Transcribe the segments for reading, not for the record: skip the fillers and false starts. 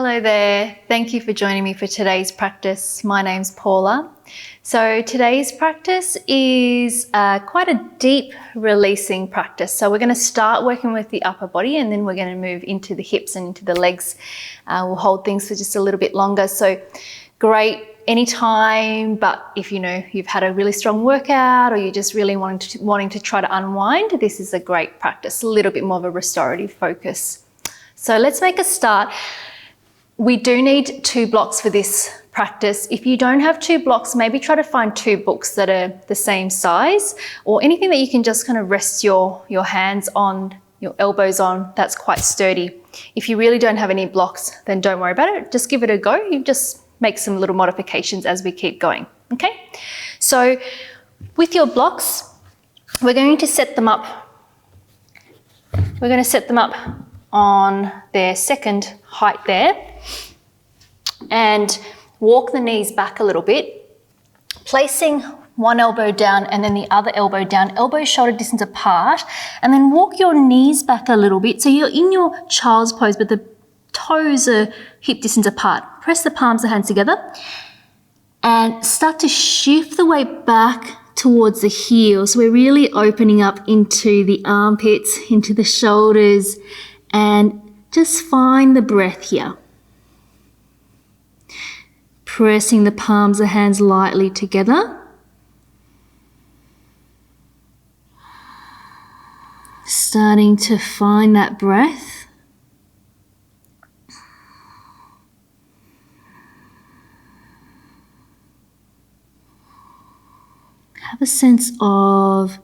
Hello there, thank you for joining me for today's practice. My name's Paula. So today's practice is quite a deep releasing practice. So we're going to start working with the upper body and then we're going to move into the hips and into the legs. We'll hold things for just a little bit longer. So great anytime, but if you know you've had a really strong workout or you're just really wanting to try to unwind, this is a great practice, a little bit more of a restorative focus. So let's make a start. We do need 2 blocks for this practice. If you don't have 2 blocks, maybe try to find 2 books that are the same size or anything that you can just kind of rest your hands on, your elbows on, that's quite sturdy. If you really don't have any blocks, then don't worry about it. Just give it a go. You just make some little modifications as we keep going, okay? So with your blocks, we're going to set them up. We're going to set them up on their second height there and walk the knees back a little bit, placing one elbow down and then the other elbow down, elbows shoulder distance apart, and then walk your knees back a little bit. So you're in your child's pose, but the toes are hip distance apart. Press the palms of the hands together and start to shift the weight back towards the heels. So we're really opening up into the armpits, into the shoulders, and just find the breath here. Pressing the palms of the hands lightly together. Starting to find that breath. Have a sense of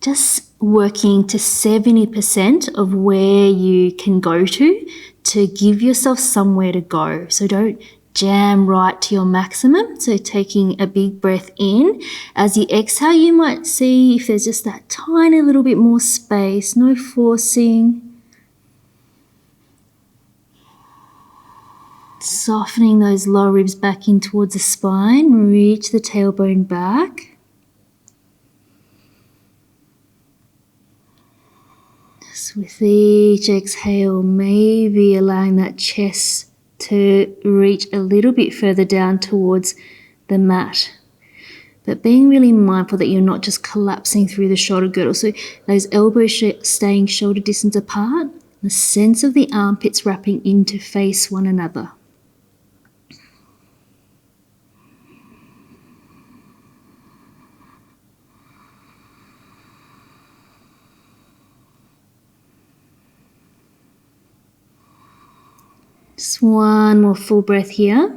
just working to 70% of where you can go to give yourself somewhere to go. So don't jam right to your maximum. So taking a big breath in. As you exhale, you might see if there's just that tiny little bit more space, no forcing. Softening those lower ribs back in towards the spine. Reach the tailbone back. With each exhale, maybe allowing that chest to reach a little bit further down towards the mat. But being really mindful that you're not just collapsing through the shoulder girdle. So those elbows staying shoulder distance apart, the sense of the armpits wrapping in to face one another. Just one more full breath here.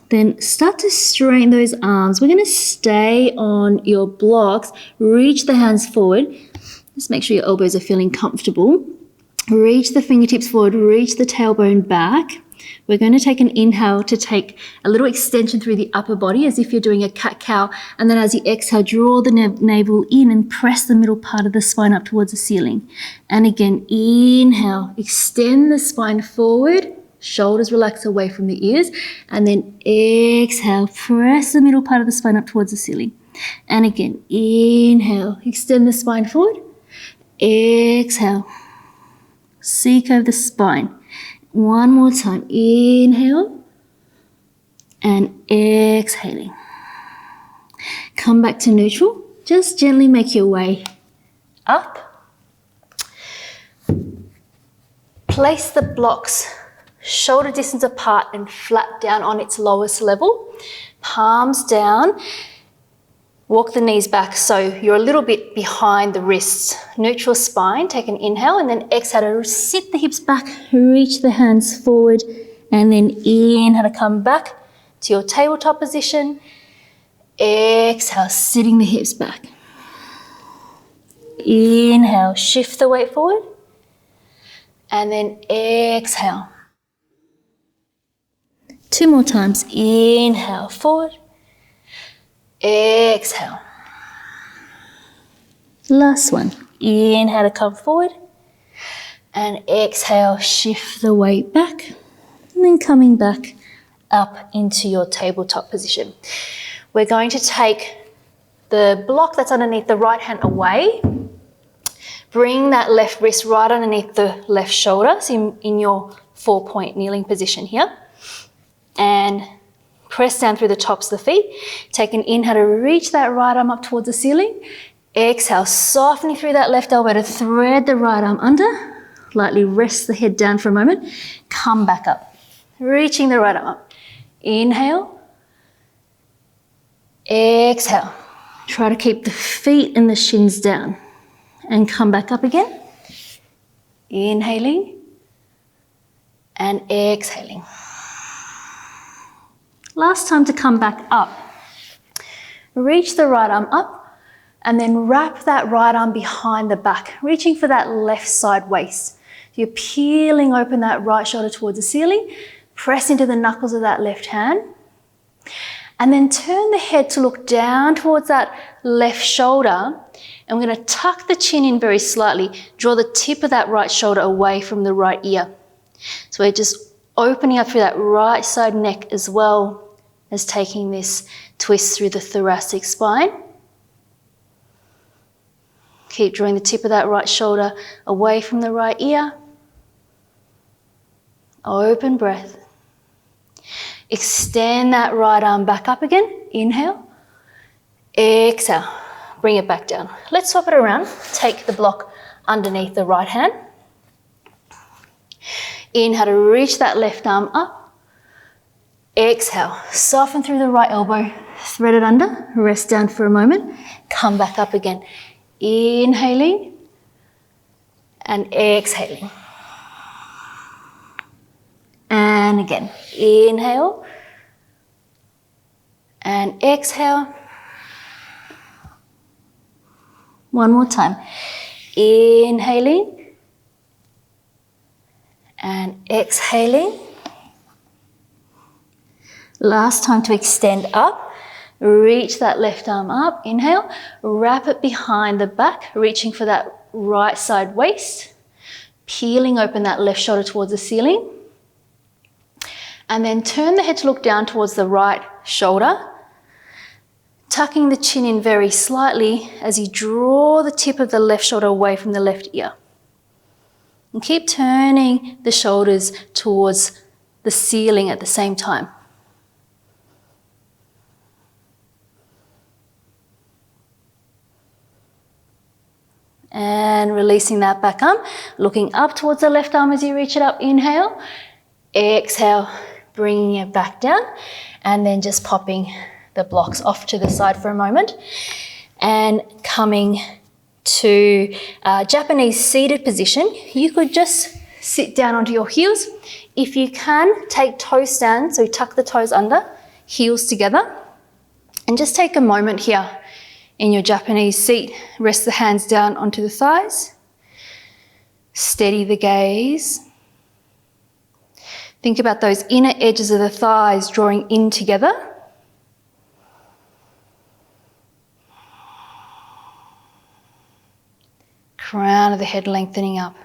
Then start to straighten those arms. We're going to stay on your blocks. Reach the hands forward. Just make sure your elbows are feeling comfortable. Reach the fingertips forward. Reach the tailbone back. We're going to take an inhale to take a little extension through the upper body as if you're doing a cat-cow. And then as you exhale, draw the navel in and press the middle part of the spine up towards the ceiling. And again, inhale, extend the spine forward, shoulders relax away from the ears. And then exhale, press the middle part of the spine up towards the ceiling. And again, inhale, extend the spine forward. Exhale, seek over the spine. One more time, inhale and exhaling. Come back to neutral, just gently make your way up. Place the blocks shoulder distance apart and flat down on its lowest level. Palms down. Walk the knees back so you're a little bit behind the wrists. Neutral spine, take an inhale and then exhale to sit the hips back, reach the hands forward and then inhale to come back to your tabletop position. Exhale, sitting the hips back. Inhale, shift the weight forward and then exhale. 2 more times, inhale, forward. Exhale. Last one. Inhale to come forward. And exhale, shift the weight back. And then coming back up into your tabletop position. We're going to take the block that's underneath the right hand away. Bring that left wrist right underneath the left shoulder, so in your 4-point kneeling position here. And press down through the tops of the feet. Take an inhale to reach that right arm up towards the ceiling. Exhale, softening through that left elbow to thread the right arm under. Lightly rest the head down for a moment. Come back up, reaching the right arm up. Inhale. Exhale. Try to keep the feet and the shins down. And come back up again. Inhaling. And exhaling. Last time to come back up. Reach the right arm up. And then wrap that right arm behind the back, reaching for that left side waist. You're peeling open that right shoulder towards the ceiling. Press into the knuckles of that left hand. And then turn the head to look down towards that left shoulder. And we're going to tuck the chin in very slightly. Draw the tip of that right shoulder away from the right ear. So we're just opening up through that right side neck as well as taking this twist through the thoracic spine. Keep drawing the tip of that right shoulder away from the right ear. Open breath. Extend that right arm back up again. Inhale. Exhale. Bring it back down. Let's swap it around. Take the block underneath the right hand. Inhale to reach that left arm up. Exhale. Soften through the right elbow. Thread it under. Rest down for a moment. Come back up again. Inhaling and exhaling. And again, inhale and exhale. One more time. Inhaling and exhaling. Last time to extend up. Reach that left arm up, inhale, wrap it behind the back, reaching for that right side waist, peeling open that left shoulder towards the ceiling. And then turn the head to look down towards the right shoulder, tucking the chin in very slightly as you draw the tip of the left shoulder away from the left ear. And keep turning the shoulders towards the ceiling at the same time. And releasing that back arm, looking up towards the left arm as you reach it up. Inhale, exhale, bringing it back down, and then just popping the blocks off to the side for a moment. And coming to Japanese seated position, you could just sit down onto your heels. If you can, take toe stand, so tuck the toes under, heels together, and just take a moment here. In your Japanese seat, rest the hands down onto the thighs. Steady the gaze. Think about those inner edges of the thighs drawing in together. Crown of the head lengthening up.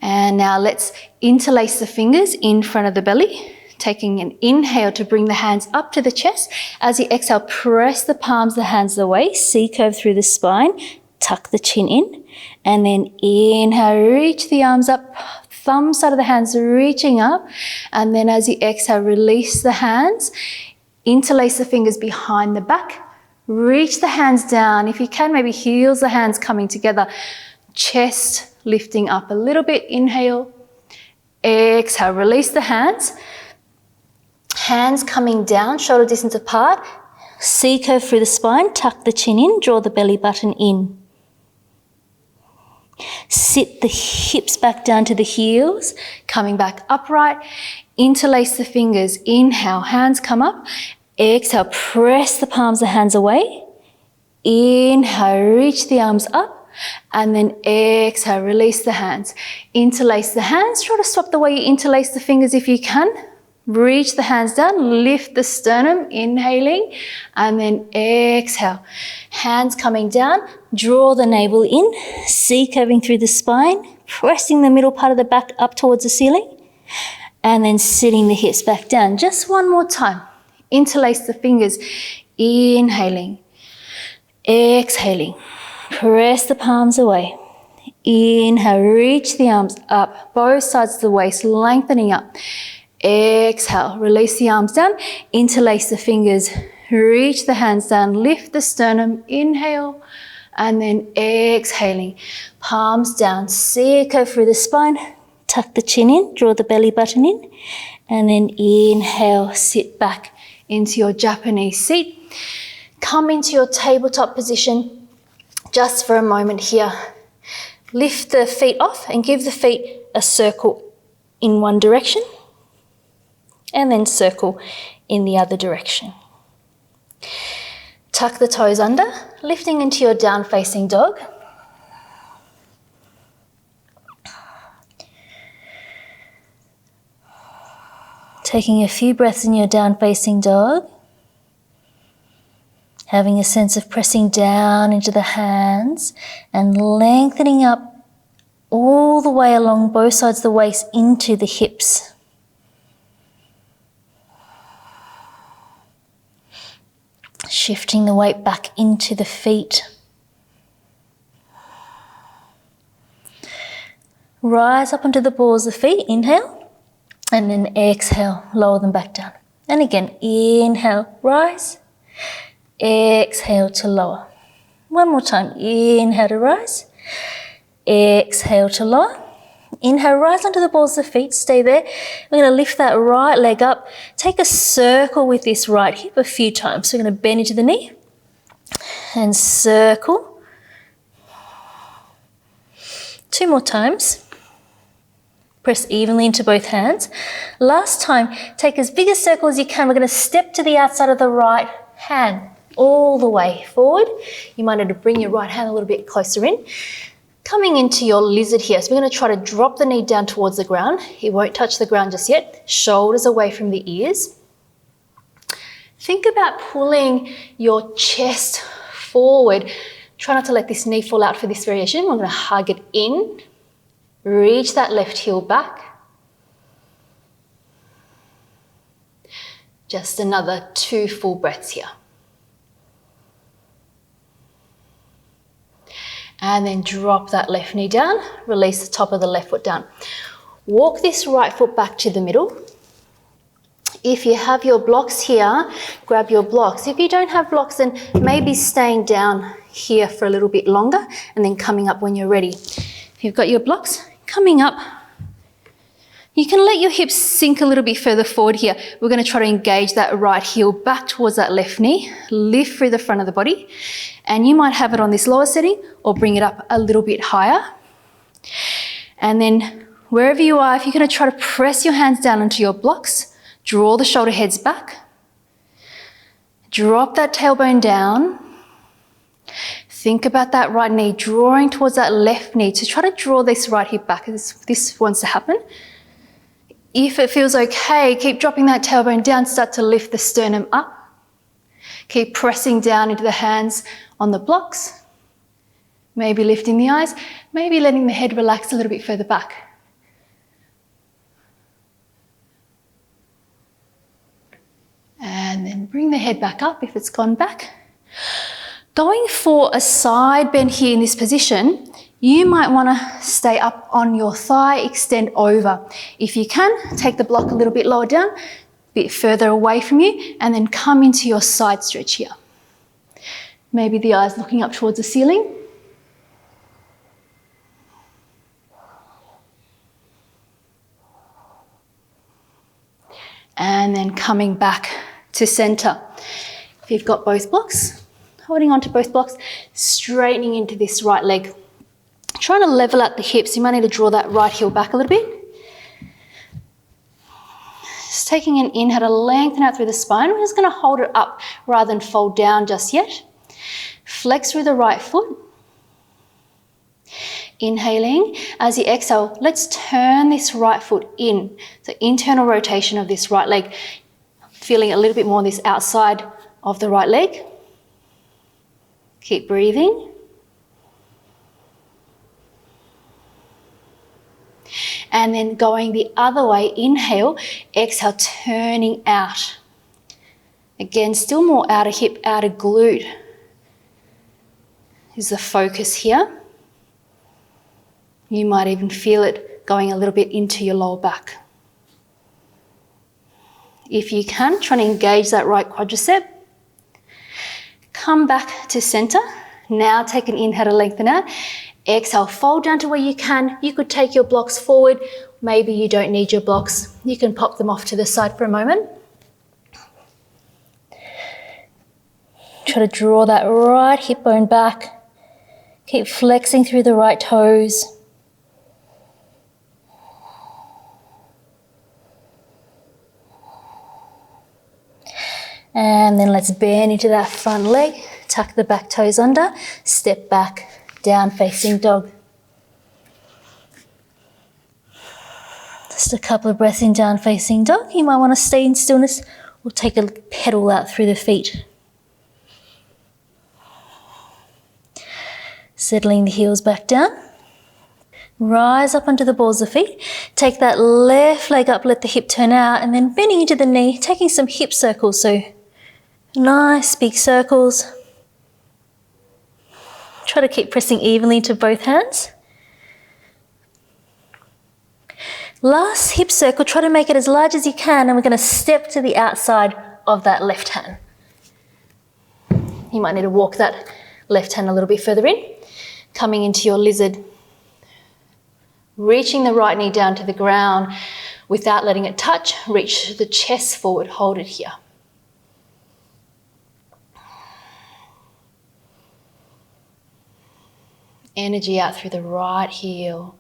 And now let's interlace the fingers in front of the belly. Taking an inhale to bring the hands up to the chest. As you exhale, press the palms of the hands to the waist, C-curve through the spine, tuck the chin in, and then inhale, reach the arms up, thumb side of the hands reaching up, and then as you exhale, release the hands, interlace the fingers behind the back, reach the hands down. If you can, maybe heels the hands coming together, chest lifting up a little bit, inhale, exhale, release the hands. Hands coming down, shoulder distance apart, C-curve through the spine, tuck the chin in, draw the belly button in. Sit the hips back down to the heels, coming back upright, interlace the fingers, inhale, hands come up, exhale, press the palms of the hands away, inhale, reach the arms up, and then exhale, release the hands. Interlace the hands, try to swap the way you interlace the fingers if you can. Reach the hands down, lift the sternum, inhaling, and then exhale. Hands coming down, draw the navel in, C-curving through the spine, pressing the middle part of the back up towards the ceiling, and then sitting the hips back down. Just one more time. Interlace the fingers, Inhaling. Exhaling. Press the palms away. Inhale, reach the arms up, both sides of the waist, lengthening up. Exhale, release the arms down, interlace the fingers, reach the hands down, lift the sternum, inhale, and then exhaling. Palms down, circle through the spine, tuck the chin in, draw the belly button in, and then inhale, sit back into your Japanese seat. Come into your tabletop position just for a moment here. Lift the feet off and give the feet a circle in one direction and then circle in the other direction. Tuck the toes under, lifting into your down facing dog. Taking a few breaths in your down facing dog. Having a sense of pressing down into the hands and lengthening up all the way along both sides of the waist into the hips. Shifting the weight back into the feet. Rise up onto the balls of the feet, inhale, and then exhale, lower them back down. And again, inhale, rise. Exhale to lower. One more time. Inhale to rise. Exhale to lower. Inhale, rise onto the balls of the feet. Stay there. We're going to lift that right leg up. Take a circle with this right hip a few times. So we're going to bend into the knee and circle. 2 more times. Press evenly into both hands. Last time, take as big a circle as you can. We're going to step to the outside of the right hand. All the way forward. You might need to bring your right hand a little bit closer in. Coming into your lizard here. So we're going to try to drop the knee down towards the ground. It won't touch the ground just yet. Shoulders away from the ears. Think about pulling your chest forward. Try not to let this knee fall out for this variation. We're going to hug it in. Reach that left heel back. Just another 2 full breaths here. And then drop that left knee down, release the top of the left foot down. Walk this right foot back to the middle. If you have your blocks here, grab your blocks. If you don't have blocks, then maybe staying down here for a little bit longer and then coming up when you're ready. If you've got your blocks, coming up. You can let your hips sink a little bit further forward here. We're going to try to engage that right heel back towards that left knee, lift through the front of the body, and you might have it on this lower setting or bring it up a little bit higher. And then wherever you are, if you're going to try to press your hands down onto your blocks, draw the shoulder heads back, drop that tailbone down. Think about that right knee drawing towards that left knee to try to draw this right hip back as this wants to happen. If it feels okay, keep dropping that tailbone down, start to lift the sternum up. Keep pressing down into the hands on the blocks. Maybe lifting the eyes, maybe letting the head relax a little bit further back. And then bring the head back up if it's gone back. Going for a side bend here in this position, you might want to stay up on your thigh, extend over. If you can, take the block a little bit lower down, a bit further away from you, and then come into your side stretch here. Maybe the eyes looking up towards the ceiling. And then coming back to center. If you've got both blocks, holding on to both blocks, straightening into this right leg. Trying to level out the hips. You might need to draw that right heel back a little bit. Just taking an inhale to lengthen out through the spine. We're just going to hold it up rather than fold down just yet. Flex through the right foot. Inhaling. As you exhale, let's turn this right foot in. So internal rotation of this right leg. Feeling a little bit more on this outside of the right leg. Keep breathing. And then going the other way, inhale, exhale, turning out. Again, still more outer hip, outer glute is the focus here. You might even feel it going a little bit into your lower back. If you can, try to engage that right quadricep. Come back to center. Now take an inhale to lengthen out. Exhale, fold down to where you can. You could take your blocks forward. Maybe you don't need your blocks. You can pop them off to the side for a moment. Try to draw that right hip bone back. Keep flexing through the right toes. And then let's bend into that front leg. Tuck the back toes under. Step back, down facing dog. Just a couple of breaths in down facing dog. You might want to stay in stillness or take a pedal out through the feet. Settling the heels back down. Rise up onto the balls of feet. Take that left leg up, let the hip turn out, and then bending into the knee, taking some hip circles. So nice big circles. Try to keep pressing evenly to both hands. Last hip circle, try to make it as large as you can, and we're going to step to the outside of that left hand. You might need to walk that left hand a little bit further in. Coming into your lizard. Reaching the right knee down to the ground without letting it touch. Reach the chest forward, hold it here. Energy out through the right heel.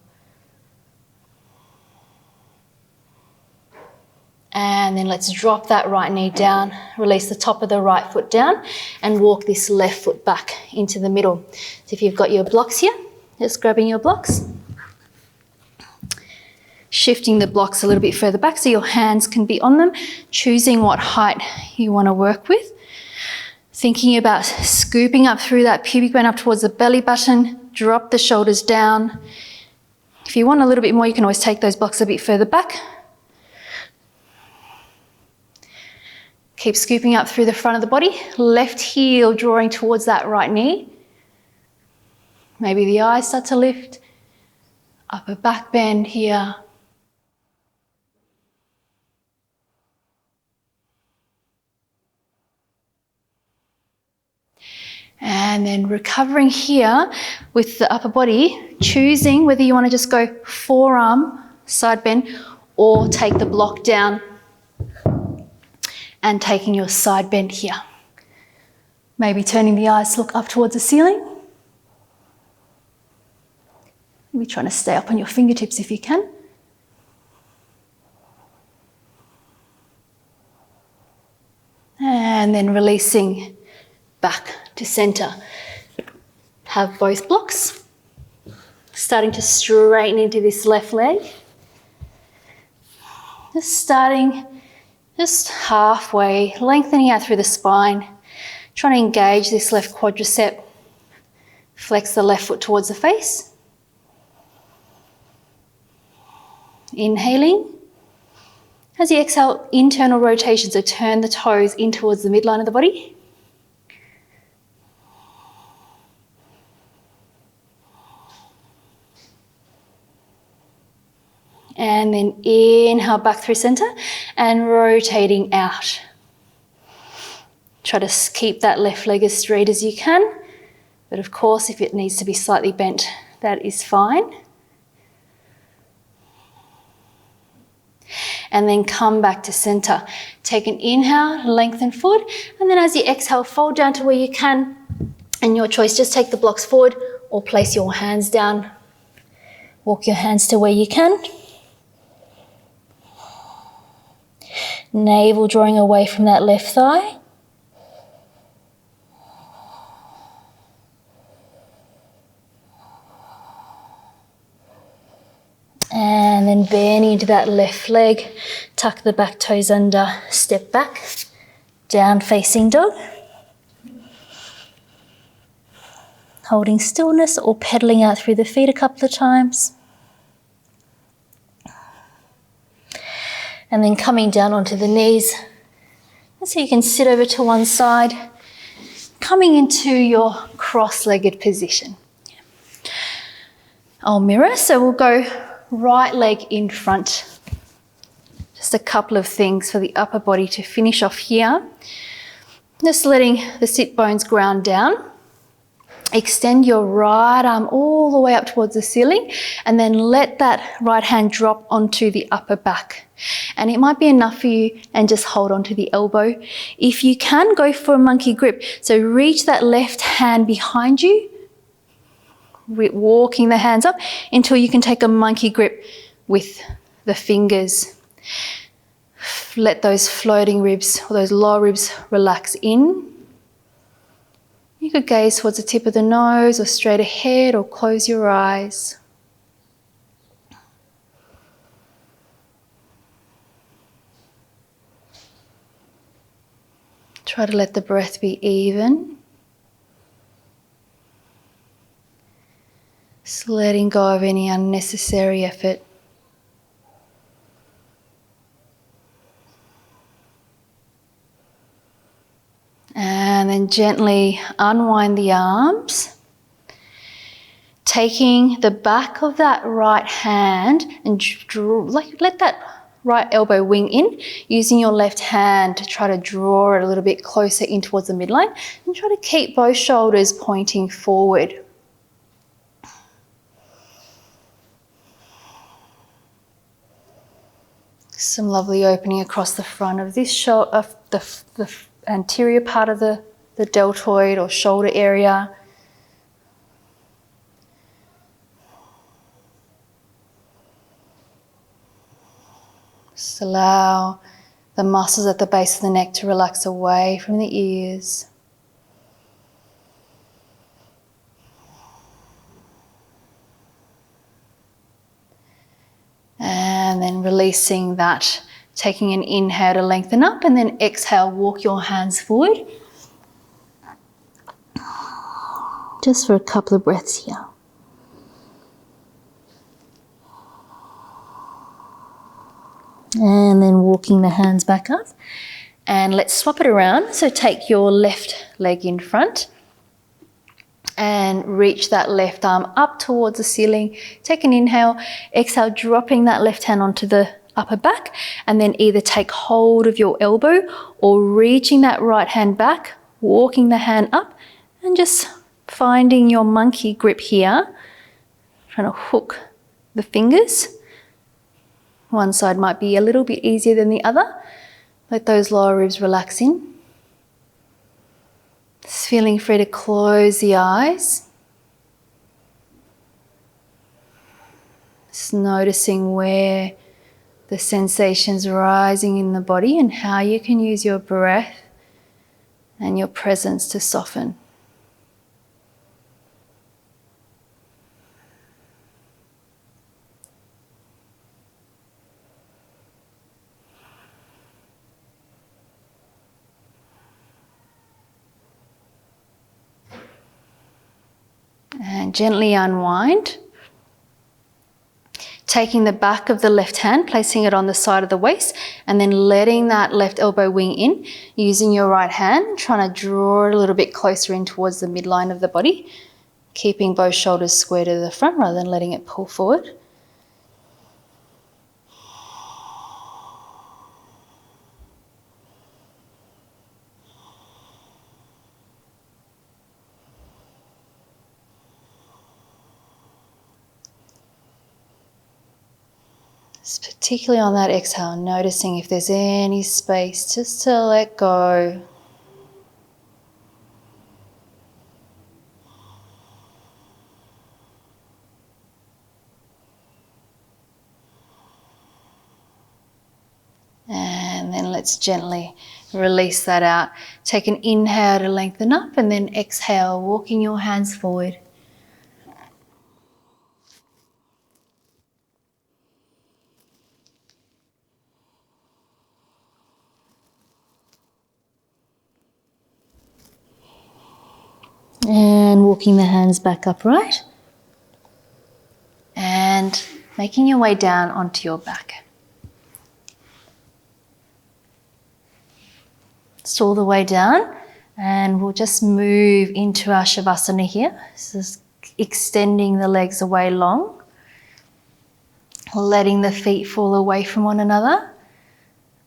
And then let's drop that right knee down, release the top of the right foot down and walk this left foot back into the middle. So if you've got your blocks here, just grabbing your blocks. Shifting the blocks a little bit further back so your hands can be on them, choosing what height you want to work with. Thinking about scooping up through that pubic bone up towards the belly button, drop the shoulders down. If you want a little bit more, you can always take those blocks a bit further back. Keep scooping up through the front of the body, left heel drawing towards that right knee. Maybe the eyes start to lift, upper back bend here. And then recovering here with the upper body, choosing whether you want to just go forearm side bend or take the block down and taking your side bend here. Maybe turning the eyes to look up towards the ceiling. Maybe trying to stay up on your fingertips if you can. And then releasing back to center. Have both blocks. Starting to straighten into this left leg. Just halfway, lengthening out through the spine. Trying to engage this left quadricep. Flex the left foot towards the face. Inhaling. As you exhale, internal rotation, so turn the toes in towards the midline of the body. And then inhale back through center and rotating out. Try to keep that left leg as straight as you can. But of course, if it needs to be slightly bent, that is fine. And then come back to center. Take an inhale, lengthen forward. And then as you exhale, fold down to where you can. And your choice, just take the blocks forward or place your hands down. Walk your hands to where you can. Navel drawing away from that left thigh. And then bending into that left leg. Tuck the back toes under, step back, down facing dog. Holding stillness or pedaling out through the feet a couple of times. And then coming down onto the knees. So you can sit over to one side, coming into your cross-legged position. I'll mirror, so we'll go right leg in front. Just a couple of things for the upper body to finish off here. Just letting the sit bones ground down. Extend your right arm all the way up towards the ceiling and then let that right hand drop onto the upper back. And it might be enough for you and just hold onto the elbow. If you can, go for a monkey grip. So reach that left hand behind you, walking the hands up until you can take a monkey grip with the fingers. Let those floating ribs or those lower ribs relax in. You could gaze towards the tip of the nose or straight ahead or close your eyes. Try to let the breath be even. Just letting go of any unnecessary effort. And then gently unwind the arms, taking the back of that right hand and let that right elbow wing in, using your left hand to try to draw it a little bit closer in towards the midline and try to keep both shoulders pointing forward. Some lovely opening across the front of this shoulder, of the anterior part of the deltoid or shoulder area. Just allow the muscles at the base of the neck to relax away from the ears. And then releasing that, taking an inhale to lengthen up and then exhale, walk your hands forward. Just for a couple of breaths here. And then walking the hands back up. And let's swap it around. So take your left leg in front and reach that left arm up towards the ceiling. Take an inhale, exhale, dropping that left hand onto the upper back, and then either take hold of your elbow or reaching that right hand back, walking the hand up, and just finding your monkey grip here, trying to hook the fingers. One side might be a little bit easier than the other. Let those lower ribs relax in. Just feeling free to close the eyes. Just noticing where the sensations rising in the body and how you can use your breath and your presence to soften. And gently unwind. Taking the back of the left hand, placing it on the side of the waist, and then letting that left elbow wing in, using your right hand, trying to draw it a little bit closer in towards the midline of the body, keeping both shoulders square to the front rather than letting it pull forward. Particularly on that exhale, noticing if there's any space just to let go. And then let's gently release that out. Take an inhale to lengthen up and then exhale, walking your hands forward. And walking the hands back upright. And making your way down onto your back. Just all the way down, and we'll just move into our Shavasana here. So just extending the legs away long, letting the feet fall away from one another,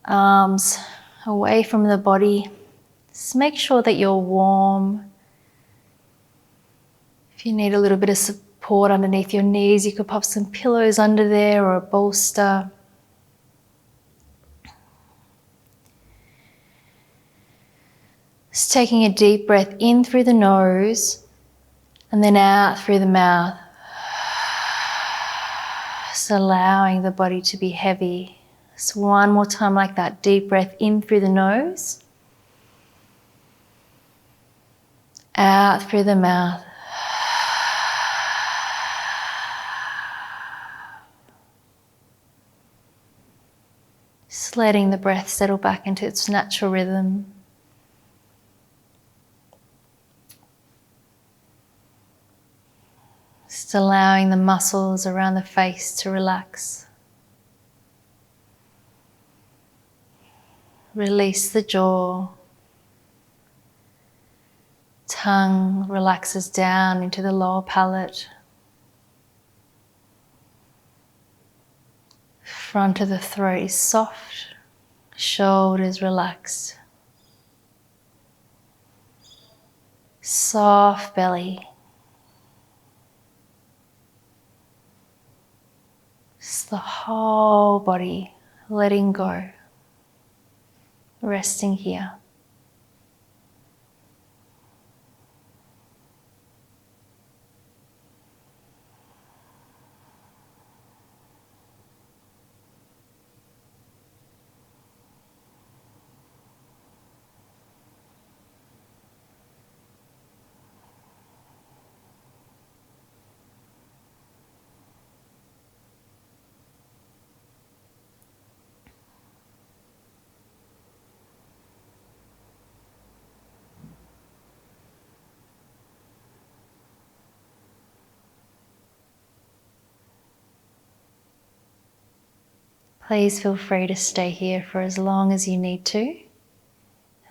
arms away from the body. Just make sure that you're warm. If you need a little bit of support underneath your knees, you could pop some pillows under there or a bolster. Just taking a deep breath in through the nose and then out through the mouth. Just allowing the body to be heavy. Just one more time like that. Deep breath in through the nose. Out through the mouth. Just letting the breath settle back into its natural rhythm. Just allowing the muscles around the face to relax. Release the jaw. Tongue relaxes down into the lower palate. Front of the throat is soft. Shoulders relaxed. Soft belly. Just the whole body letting go. Resting here. Please feel free to stay here for as long as you need to.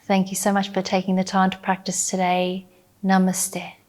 Thank you so much for taking the time to practice today. Namaste.